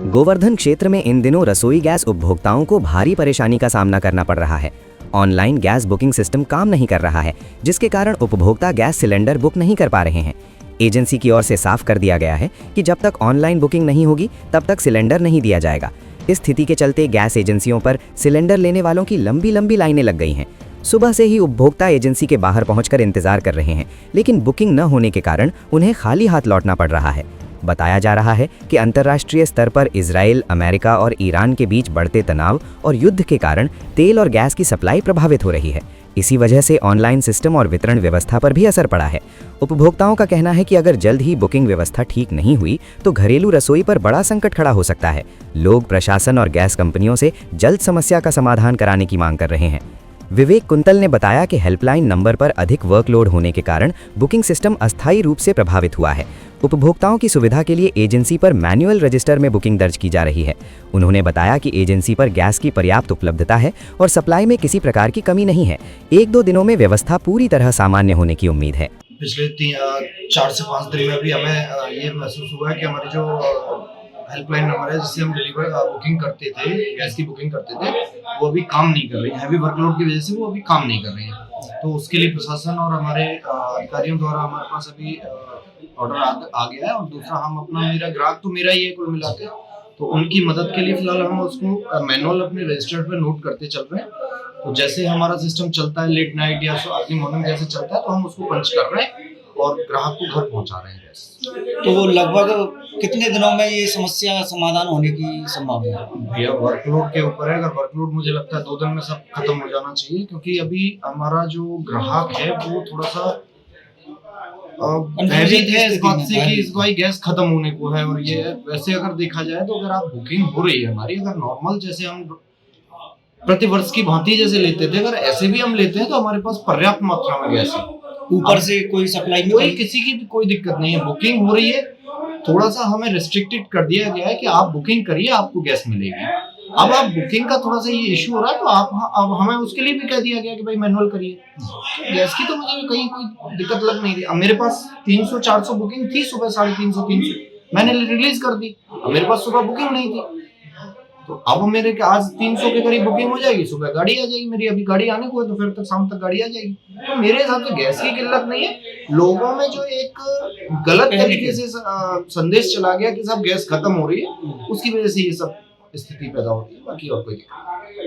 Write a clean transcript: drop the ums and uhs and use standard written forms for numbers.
गोवर्धन क्षेत्र में इन दिनों रसोई गैस उपभोक्ताओं को भारी परेशानी का सामना करना पड़ रहा है। ऑनलाइन गैस बुकिंग सिस्टम काम नहीं कर रहा है, जिसके कारण उपभोक्ता गैस सिलेंडर बुक नहीं कर पा रहे हैं। एजेंसी की ओर से साफ कर दिया गया है कि जब तक ऑनलाइन बुकिंग नहीं होगी तब तक सिलेंडर नहीं दिया जाएगा। इस स्थिति के चलते गैस एजेंसियों पर सिलेंडर लेने वालों की लंबी लंबी लाइनें लग गई हैं। सुबह से ही उपभोक्ता एजेंसी के बाहर पहुंचकर इंतजार कर रहे हैं, लेकिन बुकिंग न होने के कारण उन्हें खाली हाथ लौटना पड़ रहा है। बताया जा रहा है कि अंतर्राष्ट्रीय स्तर पर इजराइल, अमेरिका और ईरान के बीच बढ़ते तनाव और युद्ध के कारण तेल और गैस की सप्लाई प्रभावित हो रही है। इसी वजह से ऑनलाइन सिस्टम और वितरण व्यवस्था पर भी असर पड़ा है। उपभोक्ताओं का कहना है कि अगर जल्द ही बुकिंग व्यवस्था ठीक नहीं हुई तो घरेलू रसोई पर बड़ा संकट खड़ा हो सकता है। लोग प्रशासन और गैस कंपनियों से जल्द समस्या का समाधान कराने की मांग कर रहे हैं। विवेक कुंतल ने बताया कि हेल्पलाइन नंबर पर अधिक वर्कलोड होने के कारण बुकिंग सिस्टम अस्थायी रूप से प्रभावित हुआ है। उपभोक्ताओं की सुविधा के लिए एजेंसी पर मैनुअल रजिस्टर में बुकिंग दर्ज की जा रही है। उन्होंने बताया कि एजेंसी पर गैस की पर्याप्त उपलब्धता है और सप्लाई में किसी प्रकार की कमी नहीं है। 1-2 दिनों में व्यवस्था पूरी तरह सामान्य होने की उम्मीद है। पिछले 4 से 5 दिन में भी हमें ये महसूस हुआ है कि हमारी जो हेल्पलाइन नंबर है जिससे हम बुकिंग करते थे, गैस की बुकिंग करते थे, वो अभी काम नहीं कर रही है। हैवी वर्कलोड की वजह से वो अभी काम नहीं कर रही है। तो उसके लिए प्रशासन और हमारे अधिकारियों द्वारा हमारे पास अभी ऑर्डर आ गया है। और दूसरा, हम अपना मेरा ग्राहक तो मेरा ही है कुल मिला के, तो उनकी मदद के लिए फिलहाल हम उसको मैनुअल अपने रजिस्टर पे नोट करते चल रहे हैं। तो जैसे हमारा सिस्टम चलता है लेट नाइट या अर्ली मॉर्निंग जैसे चलता है, तो हम उसको पंच कर रहे हैं और ग्राहक को घर पहुंचा रहे हैं गैस। तो लगभग कितने दिनों में ये समस्या समाधान होने की संभावना है? भैया वर्कलोड के ऊपर है। अगर वर्कलोड, मुझे लगता है 2 दिन में सब खत्म हो जाना चाहिए, क्योंकि अभी हमारा जो ग्राहक है वो थोड़ा सा भयभीत है इस बात से कि इस भाई गैस खत्म होने को है। और ये वैसे अगर देखा जाए तो अगर आप बुकिंग हो रही है हमारी, अगर नॉर्मल जैसे हम प्रतिवर्ष की भांति जैसे लेते थे, अगर ऐसे भी हम लेते हैं तो हमारे पास पर्याप्त मात्रा में गैस है। ऊपर से कोई सप्लाई में कोई किसी की भी कोई दिक्कत नहीं है। बुकिंग हो रही है, थोड़ा सा हमें रिस्ट्रिक्टेड कर दिया गया है कि आप बुकिंग करिए, आपको गैस मिलेगी। अब आप बुकिंग का थोड़ा सा ये इशू हो रहा है, तो अब हमें उसके लिए भी कह दिया गया कि भाई मैनुअल करिए। गैस की तो मुझे कहीं कोई दिक्कत लग नहीं रही। अब मेरे पास 300-400 बुकिंग थी सुबह, 350 मैंने रिलीज कर दी। अब मेरे पास सुबह बुकिंग नहीं थी, तो अब मेरे आज 300 के करीब बुकिंग हो जाएगी, सुबह गाड़ी आ जाएगी मेरी। अभी गाड़ी आने को है तो फिर तक शाम तक गाड़ी आ जाएगी। तो मेरे हिसाब से गैस की किल्लत नहीं है, लोगों में जो एक गलत तरीके से संदेश चला गया कि सब गैस खत्म हो रही है, उसकी वजह से ये सब स्थिति पैदा होती है। बाकी और कोई दिक्कत नहीं।